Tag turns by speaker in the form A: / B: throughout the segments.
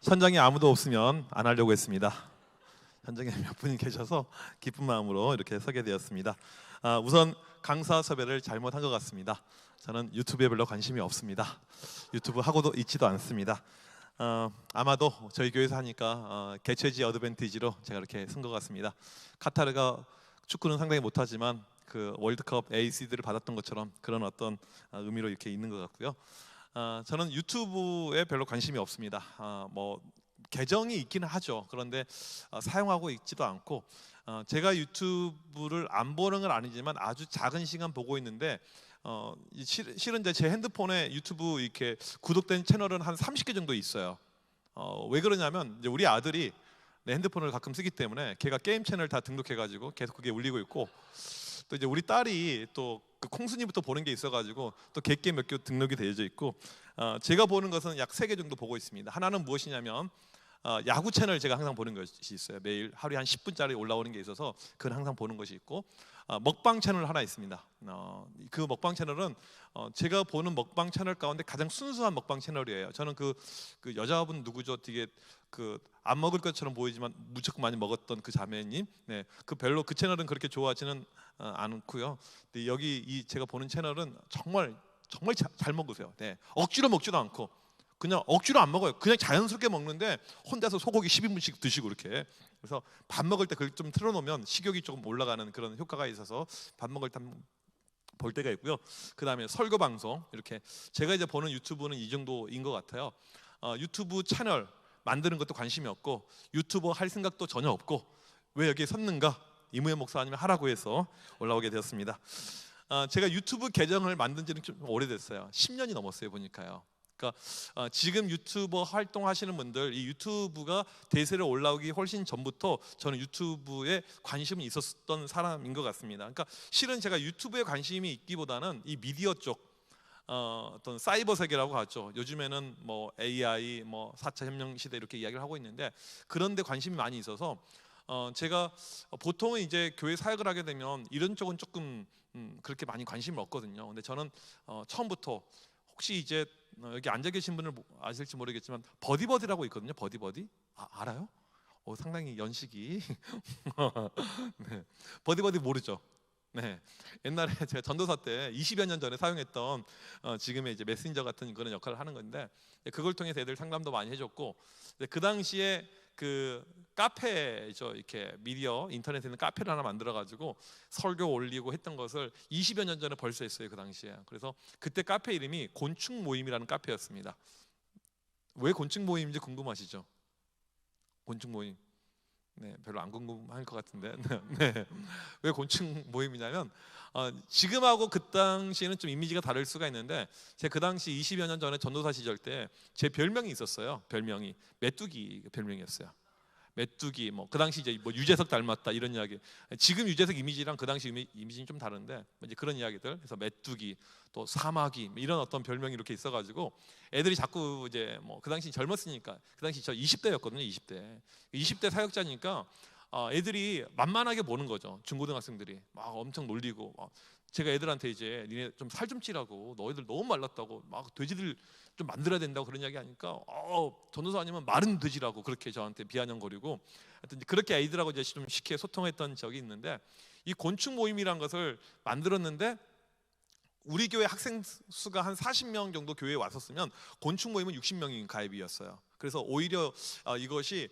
A: 현장에 아무도 없으면 안 하려고 했습니다. 현장에 몇 분이 계셔서 기쁜 마음으로 이렇게 서게 되었습니다. 우선 강사 섭외를 잘못한 것 같습니다. 저는 유튜브에 별로 관심이 없습니다. 유튜브 하고도 있지도 않습니다. 아마도 저희 교회에서 하니까 개최지 어드밴티지로 제가 이렇게 쓴 것 같습니다. 카타르가 축구는 상당히 못하지만 그 월드컵 A 시드를 받았던 것처럼 그런 어떤 의미로 이렇게 있는 것 같고요. 저는 유튜브에 별로 관심이 없습니다. 뭐 계정이 있기는 하죠. 그런데 사용하고 있지도 않고, 제가 유튜브를 안 보는 건 아니지만 아주 작은 시간 보고 있는데, 실은 제 핸드폰에 유튜브 이렇게 구독된 채널은 한 30개 정도 있어요. 왜 그러냐면 이제 우리 아들이 내 핸드폰을 가끔 쓰기 때문에 걔가 게임 채널 다 등록해가지고 계속 그게 울리고 있고, 또 이제 우리 딸이 또 그 콩순이부터 보는 게 있어가지고 또 걔게 몇 개 등록이 되어져 있고, 제가 보는 것은 약 3개 정도 보고 있습니다. 하나는 무엇이냐면 야구 채널 제가 항상 보는 것이 있어요. 매일 하루에 한 10분짜리 올라오는 게 있어서 그건 항상 보는 것이 있고, 먹방 채널 하나 있습니다. 그 먹방 채널은 제가 보는 먹방 채널 가운데 가장 순수한 먹방 채널이에요. 저는 그 여자분 누구죠? 되게 그 안 먹을 것처럼 보이지만 무척 많이 먹었던 그 자매님, 네, 그 별로 그 채널은 그렇게 좋아하지는 않고요. 근데 여기 제가 보는 채널은 정말 잘 먹으세요. 네, 억지로 먹지도 않고 그냥 억지로 안 먹어요. 그냥 자연스럽게 먹는데 혼자서 소고기 12분씩 드시고 이렇게. 그래서 밥 먹을 때 그걸 좀 틀어놓으면 식욕이 조금 올라가는 그런 효과가 있어서 밥 먹을 때 볼 때가 있고요. 그 다음에 설교 방송, 이렇게 제가 이제 보는 유튜브는 이 정도인 것 같아요. 유튜브 채널 만드는 것도 관심이 없고 유튜버 할 생각도 전혀 없고, 왜 여기에 섰는가? 이무현 목사님이 하라고 해서 올라오게 되었습니다. 제가 유튜브 계정을 만든 지는 좀 오래됐어요. 10년이 넘었어요 보니까요. 그러니까 지금 유튜버 활동하시는 분들, 이 유튜브가 대세로 올라오기 훨씬 전부터 저는 유튜브에 관심이 있었던 사람인 것 같습니다. 그러니까 실은 제가 유튜브에 관심이 있기보다는 이 미디어 쪽, 어떤 사이버 세계라고 하죠. 요즘에는 뭐 AI, 뭐 4차 혁명 시대 이렇게 이야기를 하고 있는데, 그런 데 관심이 많이 있어서 제가 보통은 이제 교회 사역을 하게 되면 이런 쪽은 조금 그렇게 많이 관심을 없거든요. 근데 저는 처음부터, 혹시 이제 여기 앉아 계신 분을 아실지 모르겠지만 버디버디라고 있거든요. 버디버디 알아요? 상당히 연식이 네. 버디버디 모르죠? 네, 옛날에 제가 전도사 때 20여 년 전에 사용했던 지금의 이제 메신저 같은 그런 역할을 하는 건데, 그걸 통해서 애들 상담도 많이 해줬고, 그 당시에 그 카페죠, 이렇게 미디어 인터넷에 있는 카페를 하나 만들어 가지고 설교 올리고 했던 것을 20여 년 전에 벌써 했어요, 그 당시에. 그래서 그때 카페 이름이 곤충 모임이라는 카페였습니다. 왜 곤충 모임인지 궁금하시죠? 곤충 모임. 네, 별로 안 궁금할 것 같은데. 네. 왜 곤충 모임이냐면, 지금하고 그 당시에는 좀 이미지가 다를 수가 있는데, 제가 그 당시 20여 년 전에 전도사 시절 때 제 별명이 있었어요. 별명이 메뚜기 별명이었어요. 메뚜기, 뭐 그 당시 이제 뭐 유재석 닮았다 이런 이야기. 지금 유재석 이미지랑 그 당시 이미지는 좀 다른데 이제 그런 이야기들. 그래서 메뚜기, 또 사마귀, 이런 어떤 별명이 이렇게 있어가지고 애들이 자꾸 이제 뭐 그 당시 젊었으니까, 그 당시 저 20대였거든요. 20대 사역자니까 애들이 만만하게 보는 거죠. 중고등학생들이 막 엄청 놀리고, 제가 애들한테 이제 니네 좀 살 좀 찌라고, 너희들 너무 말랐다고, 막 돼지들 좀 만들어야 된다고 그런 이야기 하니까, 전도사 아니면 마른 돼지라고 그렇게 저한테 비아냥거리고, 하여튼 그렇게 아이들하고 이제 좀 쉽게 소통했던 적이 있는데, 이 곤충 모임이란 것을 만들었는데, 우리 교회 학생 수가 한 40명 정도 교회에 왔었으면 곤충 모임은 60명인 가입이었어요. 그래서 오히려 이것이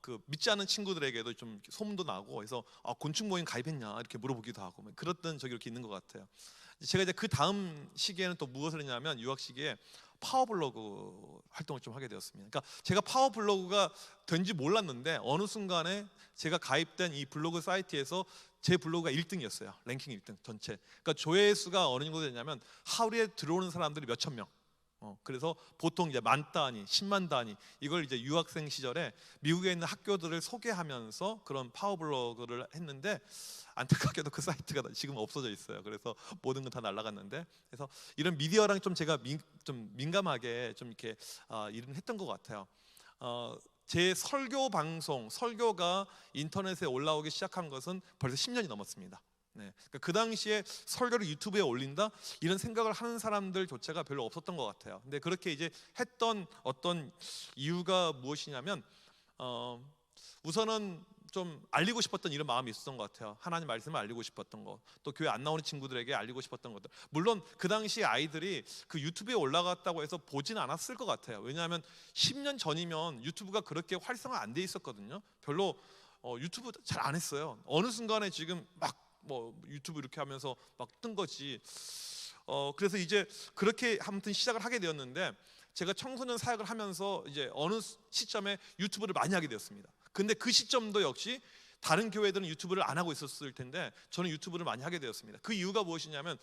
A: 그 믿지 않는 친구들에게도 좀 소문도 나고, 그래서 곤충 모임 가입했냐 이렇게 물어보기도 하고, 그랬던 적이 이렇게 있는 것 같아요. 제가 이제 그 다음 시기에는 또 무엇을 했냐면, 유학 시기에 파워블로그 활동을 좀 하게 되었습니다. 그러니까 제가 파워블로그가 된지 몰랐는데 어느 순간에 제가 가입된 이 블로그 사이트에서 제 블로그가 1등이었어요. 랭킹 1등 전체. 그러니까 조회수가 어느 정도 되냐면 하루에 들어오는 사람들이 몇천 명. 그래서 보통 이제 만 단위, 10만 단위, 이걸 이제 유학생 시절에 미국에 있는 학교들을 소개하면서 그런 파워블로그를 했는데, 안타깝게도 그 사이트가 지금 없어져 있어요. 그래서 모든 건 다 날아갔는데, 그래서 이런 미디어랑 좀 제가 좀 민감하게 좀 이렇게 일을 했던 것 같아요. 제 설교 방송, 설교가 인터넷에 올라오기 시작한 것은 벌써 10년이 넘었습니다. 네. 그러니까 그 당시에 설교를 유튜브에 올린다 이런 생각을 하는 사람들조차가 별로 없었던 것 같아요. 근데 그렇게 이제 했던 어떤 이유가 무엇이냐면 우선은 좀 알리고 싶었던 이런 마음이 있었던 것 같아요. 하나님 말씀을 알리고 싶었던 거, 또 교회 안 나오는 친구들에게 알리고 싶었던 것들. 물론 그 당시 아이들이 그 유튜브에 올라갔다고 해서 보진 않았을 것 같아요. 왜냐하면 10년 전이면 유튜브가 그렇게 활성화 안 돼 있었거든요. 별로 유튜브 잘 안 했어요. 어느 순간에 지금 막 뭐 유튜브 이렇게 하면서 막 뜬 거지. 그래서 이제 그렇게 아무튼 시작을 하게 되었는데, 제가 청소년 사역을 하면서 이제 어느 시점에 유튜브를 많이 하게 되었습니다. 근데 그 시점도 역시 다른 교회들은 유튜브를 안 하고 있었을 텐데 저는 유튜브를 많이 하게 되었습니다. 그 이유가 무엇이냐면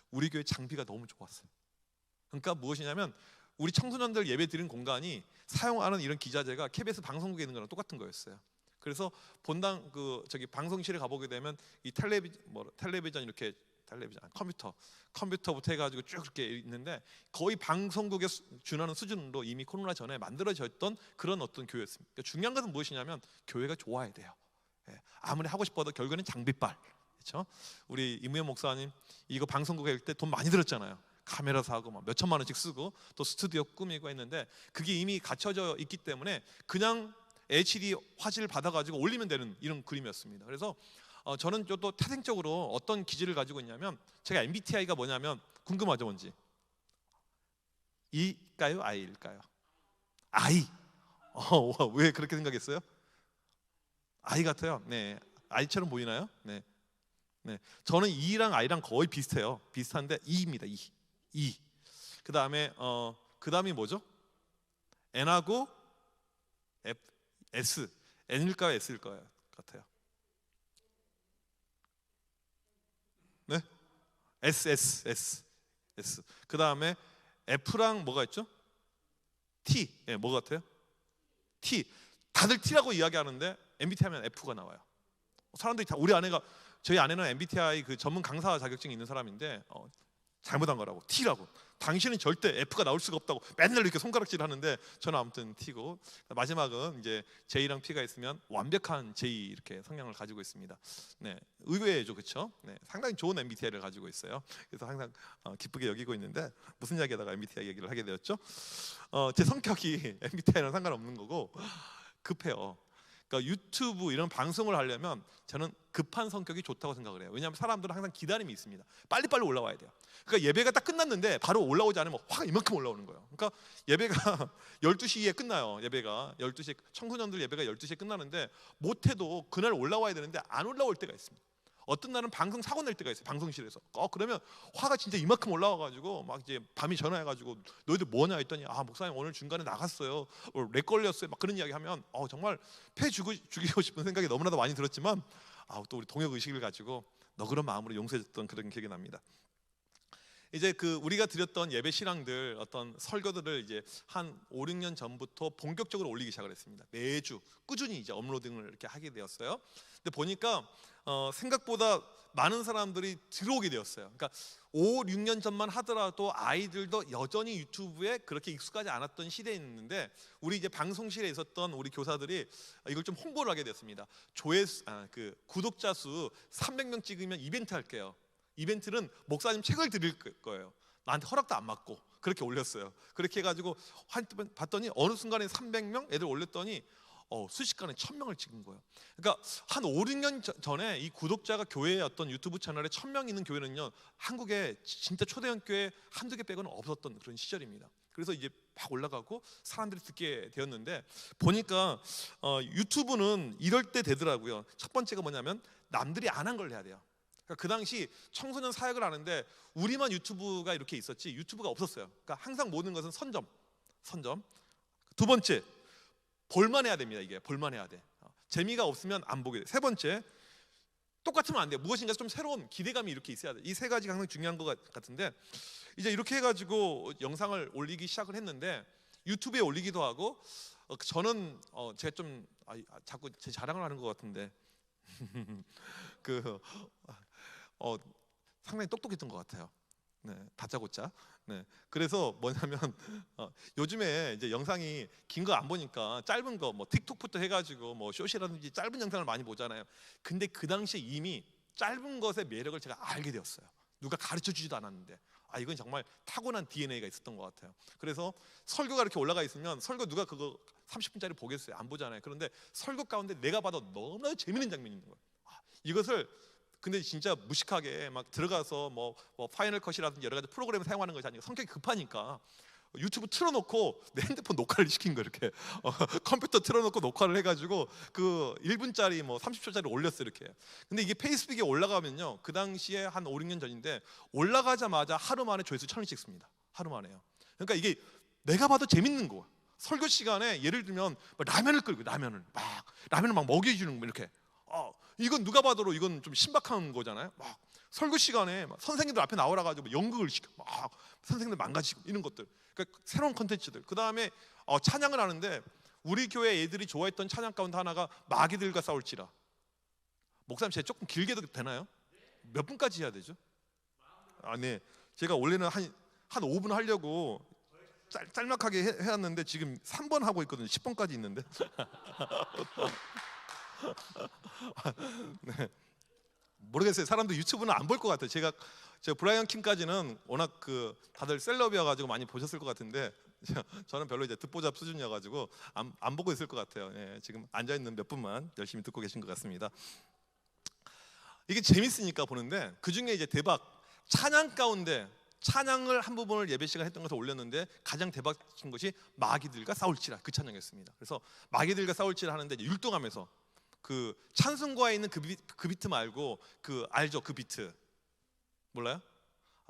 A: 우리 교회 장비가 너무 좋았어요. 그러니까 무엇이냐면 우리 청소년들 예배 드리는 공간이 사용하는 이런 기자재가 KBS 방송국에 있는 거랑 똑같은 거였어요. 그래서 본당 방송실에 가보게 되면 이 텔레비전 이렇게 컴퓨터부터 해가지고 쭉 이렇게 있는데 거의 방송국에 준하는 수준으로 이미 코로나 전에 만들어졌던 그런 어떤 교회였습니다. 그러니까 중요한 것은 무엇이냐면 교회가 좋아야 돼요. 아무리 하고 싶어도 결국에는 장비빨. 그렇죠? 우리 이무현 목사님 이거 방송국에 할 때 돈 많이 들었잖아요. 카메라 사고 막 몇천만 원씩 쓰고 또 스튜디오 꾸미고 했는데 그게 이미 갖춰져 있기 때문에 그냥 HD 화질을 받아가지고 올리면 되는 이런 그림이었습니다. 그래서 저는 또 태생적으로 어떤 기질을 가지고 있냐면, 제가 MBTI가 뭐냐면 궁금하죠, 뭔지? E일까요, I일까요? I. 왜 그렇게 생각했어요? I 같아요. 네, I처럼 보이나요? 네, 네. 저는 E랑 I랑 거의 비슷해요. 비슷한데 E입니다. E. 그 다음에 그 다음이 뭐죠? N하고 S. N일까요, S일까요? 같아요. 네? S. 그 다음에 F랑 뭐가 있죠? T. 네, 뭐 같아요? T. 다들 T라고 이야기하는데 MBTI 하면 F가 나와요. 사람들이 다, 저희 아내는 MBTI 그 전문 강사 자격증이 있는 사람인데 잘못한 거라고, T라고. 당신은 절대 F가 나올 수가 없다고 맨날 이렇게 손가락질 하는데 저는 아무튼 T고, 마지막은 이제 J랑 P가 있으면 완벽한 J 이렇게 성향을 가지고 있습니다. 네, 의외죠, 그렇죠? 네, 상당히 좋은 MBTI를 가지고 있어요. 그래서 항상 기쁘게 여기고 있는데 무슨 이야기하다가 MBTI 얘기를 하게 되었죠? 제 성격이 MBTI랑 상관없는 거고 급해요. 그러니까 유튜브 이런 방송을 하려면 저는 급한 성격이 좋다고 생각을 해요. 왜냐하면 사람들은 항상 기다림이 있습니다. 빨리빨리 올라와야 돼요. 그러니까 예배가 딱 끝났는데 바로 올라오지 않으면 확 이만큼 올라오는 거예요. 그러니까 예배가 12시에 끝나요. 예배가 12시에, 청소년들 예배가 12시에 끝나는데 못해도 그날 올라와야 되는데 안 올라올 때가 있습니다. 어떤 날은 방송 사고 낼 때가 있어요. 방송실에서. 그러면 화가 진짜 이만큼 올라와가지고 막 이제 밤이 전화해가지고 너희들 뭐냐 했더니 목사님 오늘 중간에 나갔어요. 렉 걸렸어요. 막 그런 이야기 하면 정말 죽이고 싶은 생각이 너무나도 많이 들었지만 또 우리 동역 의식을 가지고 너그러운 마음으로 용서해줬던 그런 기억이 납니다. 이제 우리가 드렸던 예배 신앙들, 어떤 설교들을 이제 한 5, 6년 전부터 본격적으로 올리기 시작을 했습니다. 매주 꾸준히 이제 업로딩을 이렇게 하게 되었어요. 근데 보니까 생각보다 많은 사람들이 들어오게 되었어요. 그러니까 5, 6년 전만 하더라도 아이들도 여전히 유튜브에 그렇게 익숙하지 않았던 시대에 있는데 우리 이제 방송실에 있었던 우리 교사들이 이걸 좀 홍보를 하게 됐습니다. 구독자 수 300명 찍으면 이벤트 할게요. 이벤트는 목사님 책을 드릴 거예요. 나한테 허락도 안 받고 그렇게 올렸어요. 그렇게 해가지고 봤더니 어느 순간에 300명 애들 올렸더니 순식간에 1000명을 찍은 거예요. 그러니까 한 5, 6년 전에 이 구독자가 교회의 어떤 유튜브 채널에 1000명 있는 교회는요, 한국에 진짜 초대형 교회 한두 개 빼고는 없었던 그런 시절입니다. 그래서 이제 막 올라가고 사람들이 듣게 되었는데 보니까 유튜브는 이럴 때 되더라고요. 첫 번째가 뭐냐면 남들이 안 한 걸 해야 돼요. 그러니까 그 당시 청소년 사역을 하는데 우리만 유튜브가 이렇게 있었지 유튜브가 없었어요. 그러니까 항상 모든 것은 선점. 두 번째, 볼만해야 됩니다. 이게 볼만해야 돼. 재미가 없으면 안 보게 돼. 세 번째, 똑같으면 안 돼. 무엇인가 좀 새로운 기대감이 이렇게 있어야 돼. 이 세 가지가 항상 중요한 것 같은데 이제 이렇게 해가지고 영상을 올리기 시작을 했는데 유튜브에 올리기도 하고 저는 제가 좀 자꾸 제 자랑을 하는 것 같은데 상당히 똑똑했던 것 같아요. 네, 다짜고짜. 네, 그래서 뭐냐면 요즘에 이제 영상이 긴 거 안 보니까 짧은 거 뭐 틱톡부터 해가지고 뭐 쇼시라든지 짧은 영상을 많이 보잖아요. 근데 그 당시에 이미 짧은 것의 매력을 제가 알게 되었어요. 누가 가르쳐 주지도 않았는데 이건 정말 타고난 DNA가 있었던 것 같아요. 그래서 설교가 이렇게 올라가 있으면 설교 누가 그거 30분짜리 보겠어요? 안 보잖아요. 그런데 설교 가운데 내가 봐도 너무나 재밌는 장면이 있는 거예요. 이것을 근데 진짜 무식하게 막 들어가서 뭐 파이널 컷이라든지 여러 가지 프로그램을 사용하는 것이 아니고 성격이 급하니까 유튜브 틀어놓고 내 핸드폰 녹화를 시킨 거 이렇게 컴퓨터 틀어놓고 녹화를 해가지고 그 1분짜리 뭐 30초짜리 올렸어요 이렇게. 근데 이게 페이스북에 올라가면요, 그 당시에 한 5, 6년 전인데 올라가자마자 하루 만에 조회수 1,000을 찍습니다. 하루 만에요. 그러니까 이게 내가 봐도 재밌는 거야. 설교 시간에 예를 들면 라면을 끓이고 라면을 막 먹여주는 거 이렇게. 이건 누가 봐도 이건 좀 신박한 거잖아요. 막 설교 시간에 막 선생님들 앞에 나오라 가지고 연극을 시켜 막 선생님들 망가지고 이런 것들. 그러니까 새로운 컨텐츠들. 그 다음에 찬양을 하는데 우리 교회 애들이 좋아했던 찬양 가운데 하나가 마귀들과 싸울지라. 목사님 제가 조금 길게 해도 되나요? 몇 분까지 해야 되죠? 네. 제가 원래는 한 5분 하려고 짤막하게 해왔는데 지금 3번 하고 있거든요. 10번까지 있는데. 네. 모르겠어요. 사람들 유튜브는 안 볼 것 같아요. 제가 브라이언 킴까지는 워낙 다들 셀럽이어가지고 많이 보셨을 것 같은데 저는 별로 이제 듣보잡 수준이어가지고 안 보고 있을 것 같아요. 예, 지금 앉아 있는 몇 분만 열심히 듣고 계신 것 같습니다. 이게 재밌으니까 보는데 그 중에 이제 대박 찬양 가운데 찬양을 한 부분을 예배 시간 했던 것을 올렸는데 가장 대박인 것이 마귀들과 싸울지라 그 찬양이었습니다. 그래서 마귀들과 싸울지라 하는데 이제 율동하면서 그 찬송가에 있는 그 비트 말고 알죠? 그 비트 몰라요?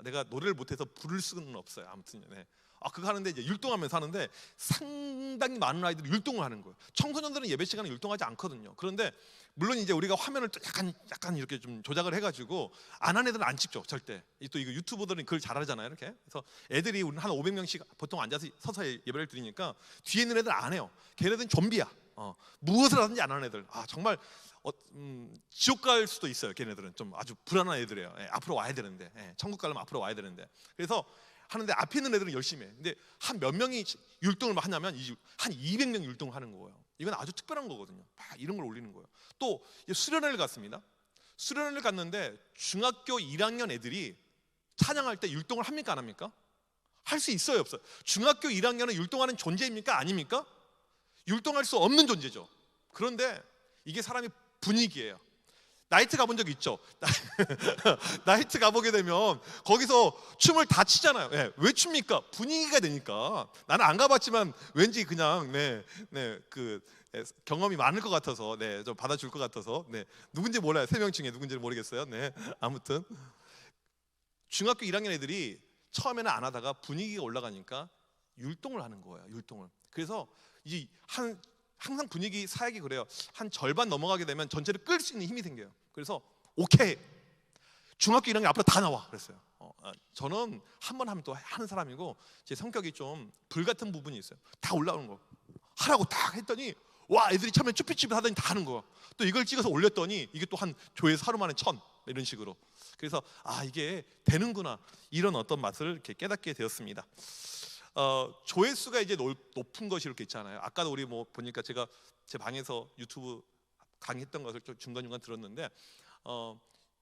A: 내가 노래를 못해서 부를 수는 없어요. 아무튼 네. 그거 하는데 이제 율동하면서 하는데 상당히 많은 아이들이 율동을 하는 거예요. 청소년들은 예배 시간에 율동하지 않거든요. 그런데 물론 이제 우리가 화면을 약간 이렇게 좀 조작을 해가지고 안 한 애들은 안 찍죠, 절대. 또 이거 유튜버들은 그걸 잘하잖아요, 이렇게. 그래서 애들이 우리는 한 500명씩 보통 앉아서 서서 예배를 드리니까 뒤에 있는 애들은 안 해요. 걔네들은 좀비야. 무엇을 하든지 안 하는 애들. 정말 지옥 갈 수도 있어요. 걔네들은 좀 아주 불안한 애들이에요. 앞으로 와야 되는데, 천국 가려면 앞으로 와야 되는데. 그래서 하는데 앞에 있는 애들은 열심히 해. 근데 한 몇 명이 율동을 하냐면 한 200명 율동을 하는 거예요. 이건 아주 특별한 거거든요. 이런 걸 올리는 거예요. 또 수련회를 갔습니다. 수련회를 갔는데 중학교 1학년 애들이 찬양할 때 율동을 합니까 안 합니까? 할 수 있어요 없어요? 중학교 1학년은 율동하는 존재입니까 아닙니까? 율동할 수 없는 존재죠. 그런데 이게 사람이 분위기예요. 나이트 가본 적 있죠? 나이트 가보게 되면 거기서 춤을 다 치잖아요. 왜 춥니까? 분위기가 되니까. 나는 안 가봤지만 왠지 그냥 경험이 많을 것 같아서 좀 받아줄 것 같아서 누군지 몰라요. 3명 중에 누군지는 모르겠어요. 아무튼 중학교 1학년 애들이 처음에는 안 하다가 분위기가 올라가니까 율동을 하는 거예요. 율동을. 그래서 항상 분위기 사역이 그래요. 한 절반 넘어가게 되면 전체를 끌 수 있는 힘이 생겨요. 그래서 오케이, 중학교 1학년 앞으로 다 나와 그랬어요. 저는 한 번 하면 또 하는 사람이고 제 성격이 좀 불같은 부분이 있어요. 다 올라오는 거 하라고 딱 했더니 와, 애들이 처음에 쭈삣쭈삣 하더니 다 하는 거야. 또 이걸 찍어서 올렸더니 이게 또 한 조회수 하루 만에 1,000 이런 식으로. 그래서 이게 되는구나, 이런 어떤 맛을 이렇게 깨닫게 되었습니다. 조회수가 이제 높은 것이 이렇게 있잖아요. 아까도 우리 보니까 제가 제 방에서 유튜브 강의했던 것을 좀 중간중간 들었는데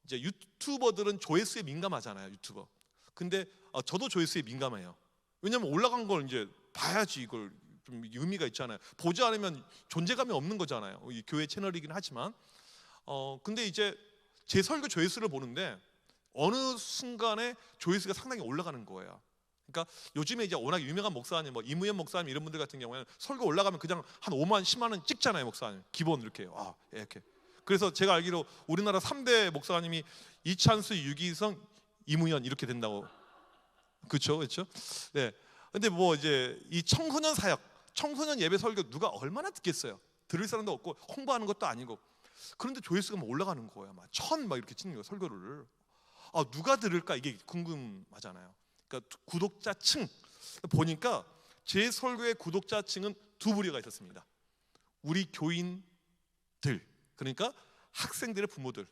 A: 이제 유튜버들은 조회수에 민감하잖아요. 유튜버. 근데 저도 조회수에 민감해요. 왜냐하면 올라간 걸 이제 봐야지 이걸 좀 의미가 있잖아요. 보지 않으면 존재감이 없는 거잖아요. 이 교회 채널이긴 하지만 근데 이제 제 설교 조회수를 보는데 어느 순간에 조회수가 상당히 올라가는 거예요. 그러니까 요즘에 이제 워낙 유명한 목사님, 이무현 목사님 이런 분들 같은 경우에는 설교 올라가면 그냥 한 5만, 10만 원 찍잖아요, 목사님. 기본 이렇게. 이렇게. 그래서 제가 알기로 우리나라 3대 목사님이 이찬수, 유기성, 이무현 이렇게 된다고. 그렇죠, 그렇죠. 네. 근데 이제 이 청소년 사역, 청소년 예배 설교 누가 얼마나 듣겠어요? 들을 사람도 없고 홍보하는 것도 아니고. 그런데 조회수가 올라가는 거예요. 1,000 이렇게 찍는 거예요, 설교를. 누가 들을까 이게 궁금하잖아요. 그러니까 구독자층 보니까 제 설교의 구독자층은 두 부류가 있었습니다. 우리 교인들, 그러니까 학생들의 부모들,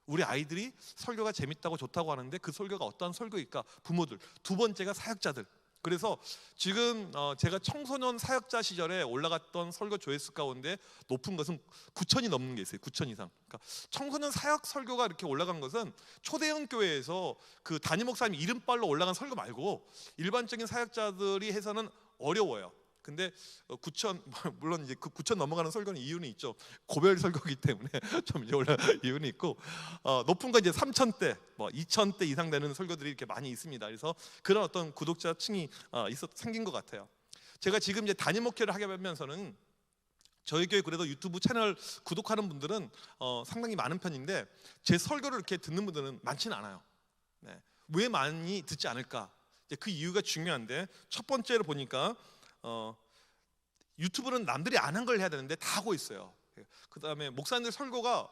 A: 우리 아이들이 설교가 재밌다고 좋다고 하는데 그 설교가 어떠한 설교일까? 부모들. 두 번째가 사역자들. 그래서 지금 제가 청소년 사역자 시절에 올라갔던 설교 조회수 가운데 높은 것은 9천이 넘는 게 있어요. 9천 이상. 그러니까 청소년 사역 설교가 이렇게 올라간 것은 초대형 교회에서 그 담임 목사님 이름빨로 올라간 설교 말고 일반적인 사역자들이 해서는 어려워요. 근데 9천, 물론 이제 그 9천 넘어가는 설교는 이유는 있죠. 고별 설교이기 때문에 좀 이제 올라 이유는 있고, 높은 건 이제 3천대, 뭐 2천대 이상 되는 설교들이 이렇게 많이 있습니다. 그래서 그런 어떤 구독자층이 생긴 것 같아요. 제가 지금 이제 담임 목회를 하게 되면서는 저희 교회 그래도 유튜브 채널 구독하는 분들은 상당히 많은 편인데 제 설교를 이렇게 듣는 분들은 많지는 않아요. 네. 왜 많이 듣지 않을까? 이제 그 이유가 중요한데, 첫 번째로 보니까 유튜브는 남들이 안 한 걸 해야 되는데 다 하고 있어요. 그 다음에 목사님들 설교가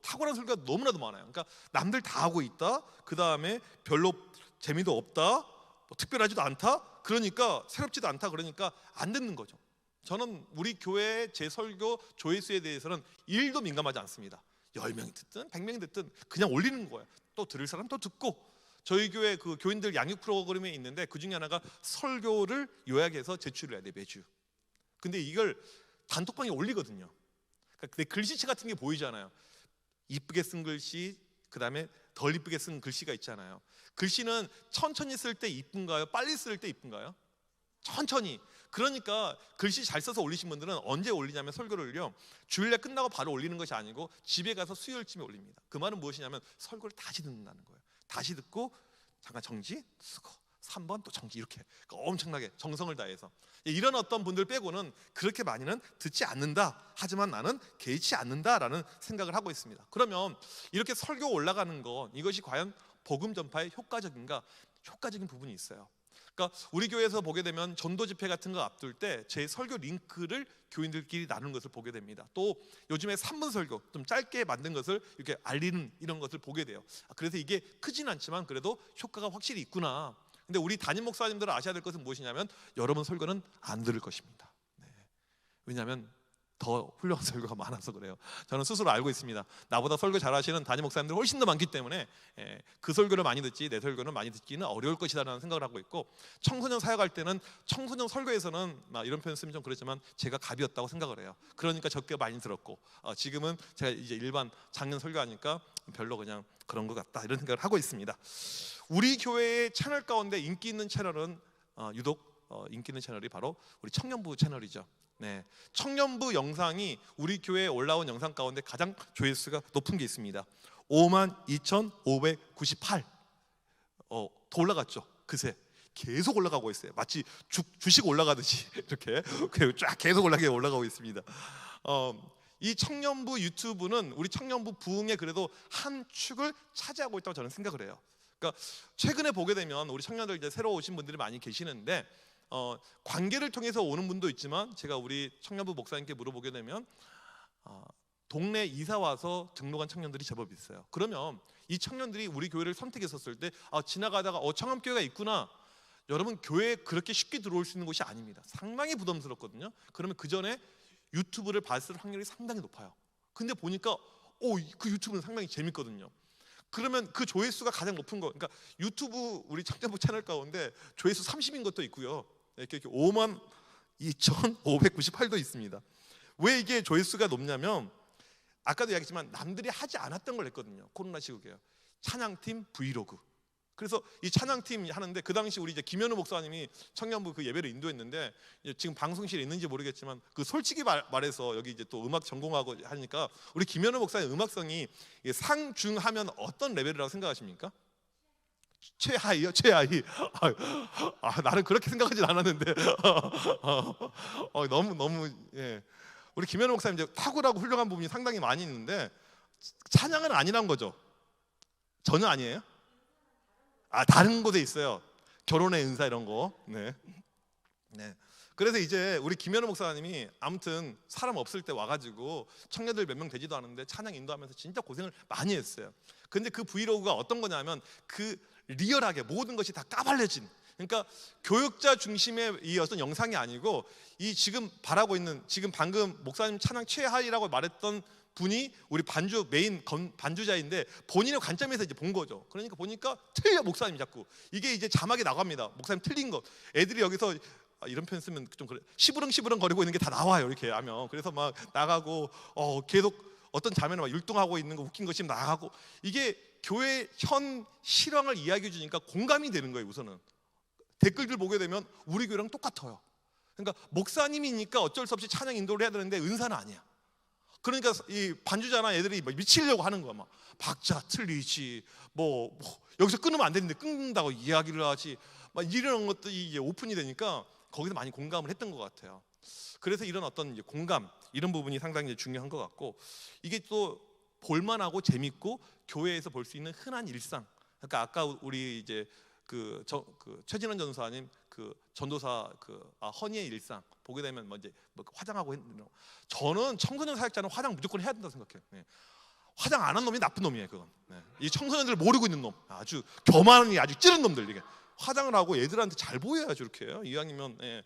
A: 탁월한 설교가 너무나도 많아요. 그러니까 남들 다 하고 있다. 그 다음에 별로 재미도 없다. 뭐 특별하지도 않다. 그러니까 새롭지도 않다. 그러니까 안 듣는 거죠. 저는 우리 교회 제 설교 조회수에 대해서는 1도 민감하지 않습니다. 10명이 듣든 100명이 듣든 그냥 올리는 거예요. 또 들을 사람 또 듣고. 저희 교회 그 교인들 양육 프로그램에 있는데 그 중에 하나가 설교를 요약해서 제출을 해야 돼, 매주. 근데 이걸 단톡방에 올리거든요. 그러니까 글씨체 같은 게 보이잖아요. 이쁘게 쓴 글씨, 그 다음에 덜 이쁘게 쓴 글씨가 있잖아요. 글씨는 천천히 쓸 때 이쁜가요? 빨리 쓸 때 이쁜가요? 천천히. 그러니까 글씨 잘 써서 올리신 분들은 언제 올리냐면 설교를요, 주일날 끝나고 바로 올리는 것이 아니고 집에 가서 수요일쯤에 올립니다. 그 말은 무엇이냐면 설교를 다시 듣는다는 거예요. 다시 듣고 잠깐 정지 쓰고 3번 또 정지, 이렇게 엄청나게 정성을 다해서. 이런 어떤 분들 빼고는 그렇게 많이는 듣지 않는다. 하지만 나는 개의치 않는다라는 생각을 하고 있습니다. 그러면 이렇게 설교 올라가는 것, 이것이 과연 복음 전파에 효과적인가? 효과적인 부분이 있어요. 그러니까 우리 교회에서 보게 되면 전도 집회 같은 거 앞둘 때 제 설교 링크를 교인들끼리 나누는 것을 보게 됩니다. 또 요즘에 3분 설교 좀 짧게 만든 것을 이렇게 알리는 이런 것을 보게 돼요. 그래서 이게 크진 않지만 그래도 효과가 확실히 있구나. 근데 우리 담임 목사님들은 아셔야 될 것은 무엇이냐면 여러분 설교는 안 들을 것입니다. 네. 왜냐하면 더 훌륭한 설교가 많아서 그래요. 저는 스스로 알고 있습니다. 나보다 설교 잘하시는 담임 목사님들 훨씬 더 많기 때문에 그 설교를 많이 듣지 내 설교는 많이 듣기는 어려울 것이다라는 생각을 하고 있고, 청소년 사역할 때는 청소년 설교에서는 이런 표현 쓰면 좀 그렇지만 제가 갑이었다고 생각을 해요. 그러니까 적게 많이 들었고, 지금은 제가 이제 일반 작년 설교하니까 별로 그냥 그런 것 같다 이런 생각을 하고 있습니다. 우리 교회의 채널 가운데 인기 있는 채널은 유독 인기 있는 채널이 바로 우리 청년부 채널이죠. 네, 청년부 영상이 우리 교회에 올라온 영상 가운데 가장 조회수가 높은 게 있습니다. 52,598. 더 올라갔죠. 그새 계속 올라가고 있어요. 마치 주식 올라가듯이 이렇게 쫙 계속 올라가고 있습니다. 이 청년부 유튜브는 우리 청년부 부흥의 그래도 한 축을 차지하고 있다고 저는 생각을 해요. 그러니까 최근에 보게 되면 우리 청년들 이제 새로 오신 분들이 많이 계시는데, 관계를 통해서 오는 분도 있지만 제가 우리 청년부 목사님께 물어보게 되면 동네 이사 와서 등록한 청년들이 제법 있어요. 그러면 이 청년들이 우리 교회를 선택했었을 때 지나가다가 청암교회가 있구나. 여러분, 교회에 그렇게 쉽게 들어올 수 있는 곳이 아닙니다. 상당히 부담스럽거든요. 그러면 그 전에 유튜브를 봤을 확률이 상당히 높아요. 근데 보니까 그 유튜브는 상당히 재밌거든요. 그러면 그 조회수가 가장 높은 거, 그러니까 유튜브 우리 청년부 채널 가운데 조회수 30인 것도 있고요. 이렇게 52,598도 있습니다. 왜 이게 조회수가 높냐면 아까도 이야기했지만 남들이 하지 않았던 걸 했거든요. 코로나 시국에요. 찬양팀 브이로그. 그래서 이 찬양팀 하는데 그 당시 우리 이제 김현우 목사님이 청년부 그 예배를 인도했는데, 지금 방송실에 있는지 모르겠지만 그 솔직히 말해서 여기 이제 또 음악 전공하고 하니까 우리 김현우 목사님 음악성이 상중하면 어떤 레벨이라고 생각하십니까? 최하위요? 최하위. 나는 그렇게 생각하진 않았는데 너무 우리 김현우 목사님 이제 탁월하고 훌륭한 부분이 상당히 많이 있는데 찬양은 아니란 거죠. 전혀 아니에요? 다른 곳에 있어요. 결혼의 은사 이런 거. 네. 그래서 이제 우리 김현우 목사님이 아무튼 사람 없을 때 와가지고 청년들 몇 명 되지도 않은데 찬양 인도하면서 진짜 고생을 많이 했어요. 근데 그 브이로그가 어떤 거냐면 그 리얼하게 모든 것이 다 까발려진, 그러니까 교육자 중심의 이 어떤 영상이 아니고 이 지금 바라고 있는, 지금 방금 목사님 찬양 최하위라고 말했던 분이 우리 메인 반주자인데 본인의 관점에서 이제 본 거죠. 그러니까 보니까 틀려, 목사님 자꾸. 이게 이제 자막에 나갑니다. 목사님 틀린 거. 애들이 여기서 이런 표현 쓰면 좀 그래, 시부렁 거리고 있는 게 다 나와요, 이렇게 하면. 그래서 막 나가고 계속 어떤 자매는 막 율동하고 있는 거, 웃긴 것이 나가고. 이게 교회 현 실황을 이야기해 주니까 공감이 되는 거예요. 우선은 댓글들 보게 되면 우리 교회랑 똑같아요. 그러니까 목사님이니까 어쩔 수 없이 찬양 인도를 해야 되는데 은사는 아니야. 그러니까 이 반주자나 애들이 막 미치려고 하는 거야. 막 박자 틀리지, 뭐 여기서 끊으면 안 되는데 끊는다고 이야기를 하지, 막 이런 것들이 이제 오픈이 되니까 거기서 많이 공감을 했던 것 같아요. 그래서 이런 어떤 이제 공감, 이런 부분이 상당히 중요한 것 같고, 이게 또 볼만하고 재밌고 교회에서 볼 수 있는 흔한 일상. 그러니까 아까 우리 이제 그 최진원 전도사님 그 전도사 허니의 일상 보게 되면 뭐 이제 뭐 화장하고 했는, 저는 청소년 사역자는 화장 무조건 해야 된다고 생각해요. 네. 화장 안 한 놈이 나쁜 놈이에요, 그건. 네. 이 청소년들 모르고 있는 놈, 아주 교만이 아주 찌른 놈들, 이게 화장을 하고 애들한테 잘 보여야죠, 이렇게. 이왕이면. 예.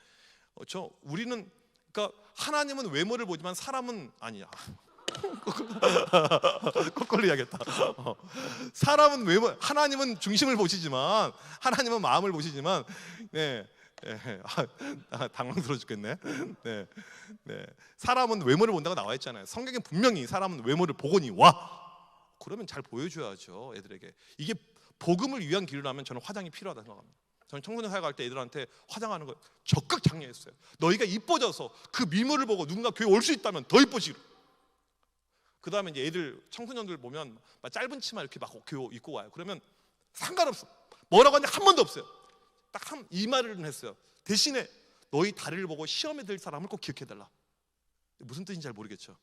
A: 우리는 그러니까 하나님은 외모를 보지만 사람은 아니야. 거꾸로 해야겠다. 사람은 외모, 하나님은 중심을 보시지만, 하나님은 마음을 보시지만, 네, 네. 당황스러워 죽겠네. 네, 네. 사람은 외모를 본다고 나와 있잖아요. 성경에 분명히 사람은 외모를 보거니 와. 그러면 잘 보여줘야죠, 애들에게. 이게 복음을 위한 길이라면 저는 화장이 필요하다 생각합니다. 저는 청소년 사역할 때 애들한테 화장하는 거 적극 장려했어요. 너희가 이뻐져서 그 미모를 보고 누군가 교회 올 수 있다면 더 이뻐지기로. 그 다음에 이제 애들, 청소년들 보면 막 짧은 치마 이렇게 막 교회 입고 와요. 그러면 상관없어. 뭐라고 하는지 한 번도 없어요. 딱 이 말을 했어요. 대신에 너희 다리를 보고 시험에 들 사람을 꼭 기억해달라. 무슨 뜻인지 잘 모르겠죠.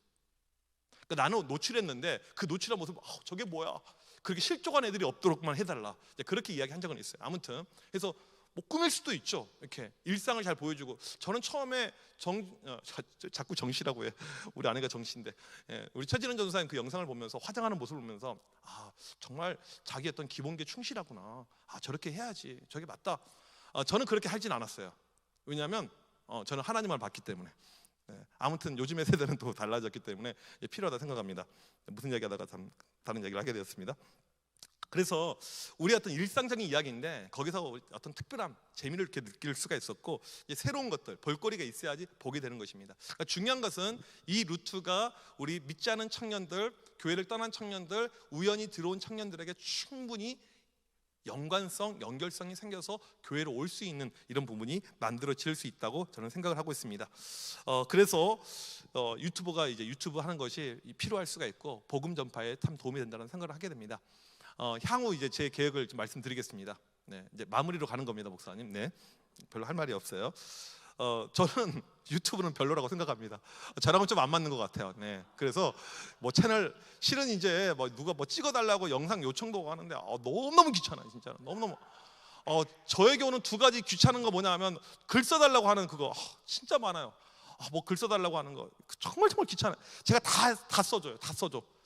A: 그러니까 나는 노출했는데 그 노출한 모습, 저게 뭐야? 그렇게 실족한 애들이 없도록만 해달라. 그렇게 이야기한 적은 있어요. 아무튼 그래서 뭐 꾸밀 수도 있죠. 이렇게 일상을 잘 보여주고. 저는 처음에 자꾸 정씨라고 해. 우리 아내가 정씨인데, 우리 최진원 전도사님 그 영상을 보면서, 화장하는 모습을 보면서, 정말 자기 어떤 기본기에 충실하구나. 저렇게 해야지. 저게 맞다. 저는 그렇게 하진 않았어요. 왜냐하면 저는 하나님을 봤기 때문에. 아무튼 요즘의 세대는 또 달라졌기 때문에 필요하다 생각합니다. 무슨 이야기하다가 다른 이야기를 하게 되었습니다. 그래서 우리 어떤 일상적인 이야기인데 거기서 어떤 특별한 재미를 이렇게 느낄 수가 있었고, 이제 새로운 것들, 볼거리가 있어야지 보게 되는 것입니다. 그러니까 중요한 것은 이 루트가 우리 믿지 않은 청년들, 교회를 떠난 청년들, 우연히 들어온 청년들에게 충분히 연관성, 연결성이 생겨서 교회로 올 수 있는 이런 부분이 만들어질 수 있다고 저는 생각을 하고 있습니다. 그래서 유튜브가 이제 유튜브 하는 것이 필요할 수가 있고 복음 전파에 참 도움이 된다는 생각을 하게 됩니다. 향후 이제 제 계획을 좀 말씀드리겠습니다. 네, 이제 마무리로 가는 겁니다, 목사님. 네, 별로 할 말이 없어요. 저는 유튜브는 별로라고 생각합니다. 저랑은 좀 안 맞는 것 같아요. 네, 그래서 뭐 채널 실은 이제 뭐 누가 뭐 찍어달라고 영상 요청도 오고 하는데 너무너무 귀찮아요, 진짜. 너무너무. 저에게 오는 두 가지 귀찮은 거 뭐냐면 글 써달라고 하는 그거 진짜 많아요. 뭐 글 써달라고 하는 거 정말 귀찮아요. 제가 다 써줘요.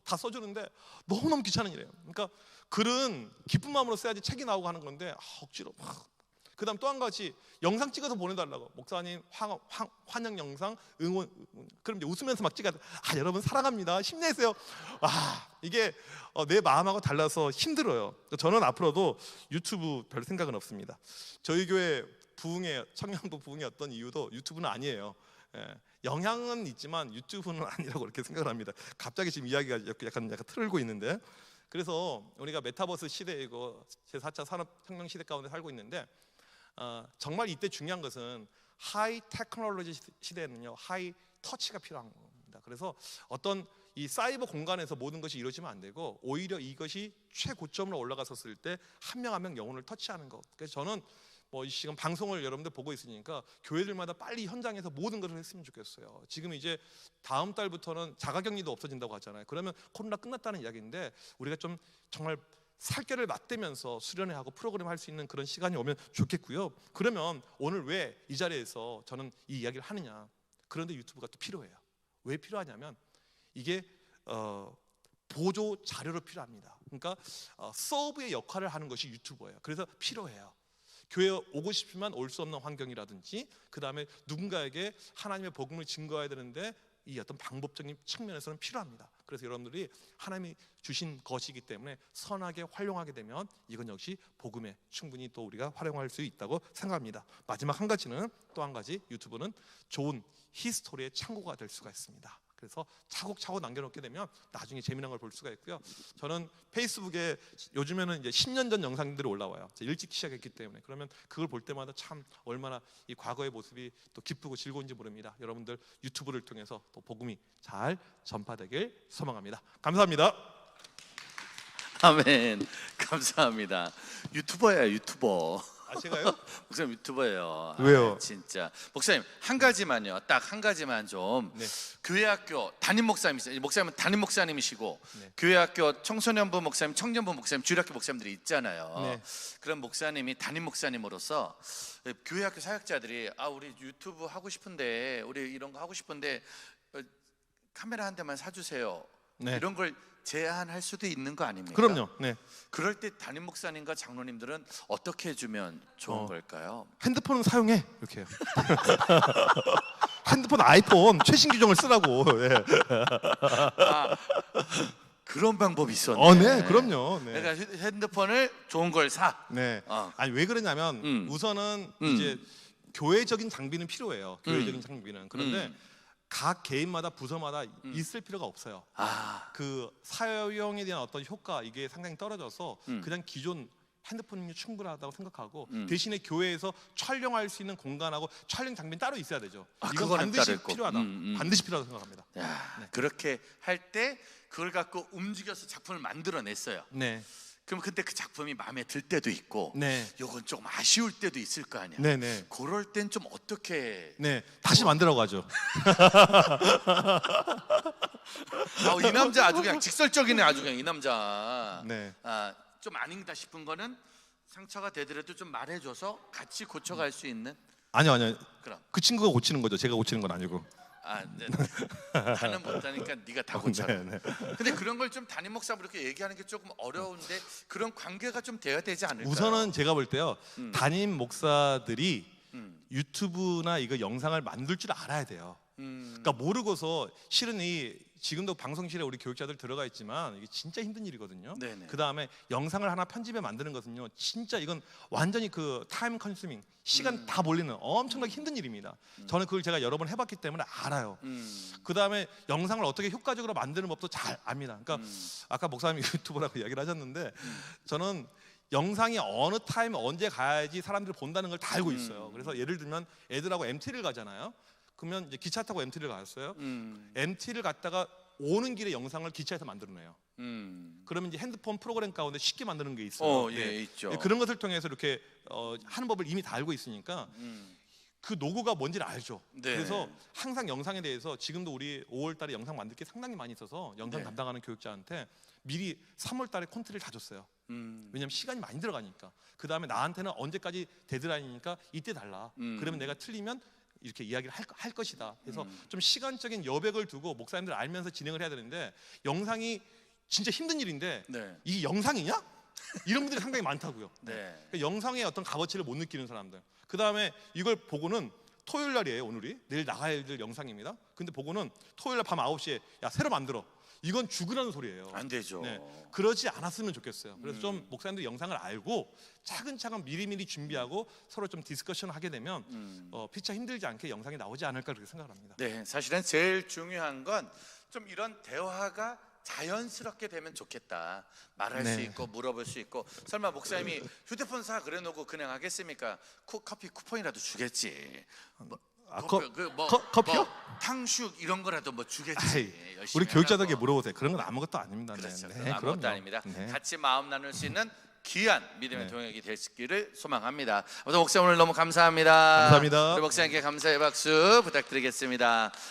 A: 다 써주는데 너무너무 귀찮은 일이에요. 그러니까 글은 기쁜 마음으로 써야지 책이 나오고 하는 건데 억지로 막. 그 다음 또 한 가지, 영상 찍어서 보내달라고. 목사님 환영 영상 응원. 그럼 이제 웃으면서 막 찍어야 돼. 여러분 사랑합니다, 힘내세요. 이게 내 마음하고 달라서 힘들어요. 저는 앞으로도 유튜브 별 생각은 없습니다. 저희 교회 청년부 부흥의 어떤 이유도 유튜브는 아니에요. 영향은 있지만 유튜브는 아니라고 그렇게 생각을 합니다. 갑자기 지금 이야기가 약간 틀고 있는데, 그래서 우리가 메타버스 시대이고 제4차 산업혁명 시대 가운데 살고 있는데, 정말 이때 중요한 것은 하이 테크놀로지 시대에는요, 하이 터치가 필요한 겁니다. 그래서 어떤 이 사이버 공간에서 모든 것이 이루어지면 안 되고, 오히려 이것이 최고점으로 올라갔었을 때 한 명 한 명 영혼을 터치하는 것. 그래서 저는 뭐 지금 방송을 여러분들 보고 있으니까 교회들마다 빨리 현장에서 모든 것을 했으면 좋겠어요. 지금 이제 다음 달부터는 자가격리도 없어진다고 하잖아요. 그러면 코로나 끝났다는 이야기인데, 우리가 좀 정말 살결을 맞대면서 수련회하고 프로그램 할 수 있는 그런 시간이 오면 좋겠고요. 그러면 오늘 왜 이 자리에서 저는 이 이야기를 하느냐, 그런데 유튜브가 또 필요해요. 왜 필요하냐면 이게 보조 자료로 필요합니다. 그러니까 서브의 역할을 하는 것이 유튜버예요. 그래서 필요해요. 교회에 오고 싶지만 올 수 없는 환경이라든지, 그 다음에 누군가에게 하나님의 복음을 증거해야 되는데 이 어떤 방법적인 측면에서는 필요합니다. 그래서 여러분들이 하나님이 주신 것이기 때문에 선하게 활용하게 되면 이건 역시 복음에 충분히 또 우리가 활용할 수 있다고 생각합니다. 마지막 한 가지는, 또 한 가지, 유튜브는 좋은 히스토리의 창고가 될 수가 있습니다. 그래서 차곡차곡 남겨놓게 되면 나중에 재미난 걸 볼 수가 있고요. 저는 페이스북에 요즘에는 이제 10년 전 영상들이 올라와요. 일찍 시작했기 때문에. 그러면 그걸 볼 때마다 참 얼마나 이 과거의 모습이 또 기쁘고 즐거운지 모릅니다. 여러분들 유튜브를 통해서 또 복음이 잘 전파되길 소망합니다. 감사합니다.
B: 아멘. 감사합니다. 유튜버야, 유튜버.
A: 아, 제가요?
B: 목사님 유튜버예요.
A: 왜요?
B: 아, 진짜. 목사님 한 가지만요. 딱 한 가지만 좀.
A: 네.
B: 교회학교 담임 목사님이세요. 목사님은 담임 목사님이시고
A: 네.
B: 교회학교 청소년부 목사님, 청년부 목사님, 주일학교 목사님들이 있잖아요.
A: 네.
B: 그런 목사님이 담임 목사님으로서 교회학교 사역자들이 우리 유튜브 하고 싶은데, 우리 이런 거 하고 싶은데 카메라 한 대만 사주세요.
A: 네.
B: 이런 걸 제안할 수도 있는 거 아닙니까?
A: 그럼요. 네.
B: 그럴 때 담임 목사님과 장로님들은 어떻게 해주면 좋은 걸까요?
A: 핸드폰은 사용해, 이렇게 해요. 핸드폰 아이폰 최신 규정을 쓰라고. 네.
B: 그런 방법이 있었네.
A: 네, 그럼요. 네.
B: 그러니까 핸드폰을 좋은 걸 사.
A: 네. 아니 왜 그러냐면 우선은 이제 교회적인 장비는 필요해요. 교회적인 장비는. 그런데 각 개인마다 부서마다 있을 필요가 없어요. 그 사용에 대한 어떤 효과, 이게 상당히 떨어져서 그냥 기존 핸드폰이 충분하다고 생각하고 대신에 교회에서 촬영할 수 있는 공간하고 촬영 장비는 따로 있어야 되죠. 이건 반드시 필요하다. 반드시 필요하다고 생각합니다.
B: 네. 그렇게 할 때 그걸 갖고 움직여서 작품을 만들어냈어요.
A: 네.
B: 그럼 그때 그 작품이 마음에 들 때도 있고,
A: 네.
B: 요건 조금 아쉬울 때도 있을 거 아니야.
A: 네네.
B: 그럴 땐 좀 어떻게?
A: 네, 다시 만들어 가죠.
B: 이 남자 아주 그냥 직설적이네. 아주 그냥 이 남자.
A: 네.
B: 좀 아닌다 싶은 거는 상처가 되더라도 좀 말해줘서 같이 고쳐갈 수 있는.
A: 아니요.
B: 그럼
A: 그 친구가 고치는 거죠. 제가 고치는 건 아니고.
B: 네. 나는 못하니까 네가 다 고쳐라.
A: 네.
B: 근데 그런 걸 좀 담임 목사님 이렇게 얘기하는 게 조금 어려운데 그런 관계가 좀 돼야 되지 않을까요?
A: 우선은 제가 볼 때요, 담임 목사들이 유튜브나 이거 영상을 만들 줄 알아야 돼요. 그러니까 모르고서, 실은 지금도 방송실에 우리 교육자들 들어가 있지만 이게 진짜 힘든 일이거든요.
B: 네네.
A: 그 다음에 영상을 하나 편집해 만드는 것은요, 진짜 이건 완전히 그 타임 컨슈밍, 시간 다 몰리는 엄청나게 힘든 일입니다. 저는 그걸 제가 여러 번 해봤기 때문에 알아요. 그 다음에 영상을 어떻게 효과적으로 만드는 법도 잘 압니다. 그러니까 아까 목사님이 유튜브라고 이야기를 하셨는데, 저는 영상이 어느 타임에 언제 가야지 사람들이 본다는 걸 다 알고 있어요. 그래서 예를 들면 애들하고 MT를 가잖아요. 그러면 이제 기차 타고 MT를 갔어요. MT를 갔다가 오는 길에 영상을 기차에서 만들어내요. 그러면 이제 핸드폰 프로그램 가운데 쉽게 만드는 게 있어요.
B: 예, 있죠.
A: 그런 것을 통해서 이렇게 하는 법을 이미 다 알고 있으니까 그 노고가 뭔지를 알죠.
B: 네.
A: 그래서 항상 영상에 대해서, 지금도 우리 5월 달에 영상 만들 게 상당히 많이 있어서 영상
B: 네.
A: 담당하는 교육자한테 미리 3월 달에 콘트를 다 줬어요. 왜냐면 시간이 많이 들어가니까. 그 다음에 나한테는 언제까지 데드라인이니까 이때 달라. 그러면 내가 틀리면 이렇게 이야기를 할 것이다. 그래서 좀 시간적인 여백을 두고 목사님들 알면서 진행을 해야 되는데, 영상이 진짜 힘든 일인데
B: 네.
A: 이게 영상이냐? 이런 분들이 상당히 많다고요.
B: 네.
A: 그러니까 영상의 어떤 값어치를 못 느끼는 사람들. 그 다음에 이걸 보고는, 토요일 날이에요, 오늘이. 내일 나가야 될 영상입니다. 근데 보고는 토요일 날 밤 9시에 야, 새로 만들어. 이건 죽으라는 소리예요.
B: 안 되죠.
A: 네, 그러지 않았으면 좋겠어요. 그래서 좀 목사님들 영상을 알고 차근차근 미리미리 준비하고 서로 좀 디스커션을 하게 되면 피차 힘들지 않게 영상이 나오지 않을까, 그렇게 생각합니다.
B: 네, 사실은 제일 중요한 건 좀 이런 대화가 자연스럽게 되면 좋겠다. 말할 수 있고 물어볼 수 있고. 설마 목사님이 휴대폰 사 그래 놓고 그냥 하겠습니까? 커피 쿠폰이라도 주겠지.
A: 커피요?
B: 탕수육 이런 거라도 뭐 주겠지. 열심히
A: 우리 교육자들에게
B: 하라고.
A: 물어보세요. 그런 건 아무것도 아닙니다.
B: 그렇죠.
A: 네,
B: 아무것도
A: 그럼요.
B: 아닙니다.
A: 네.
B: 같이 마음 나눌 수 있는 귀한 믿음의 동역이 되시기를 소망합니다. 아무튼 목사 오늘 너무 감사합니다.
A: 감사합니다.
B: 우리 목사님께 감사의 박수 부탁드리겠습니다.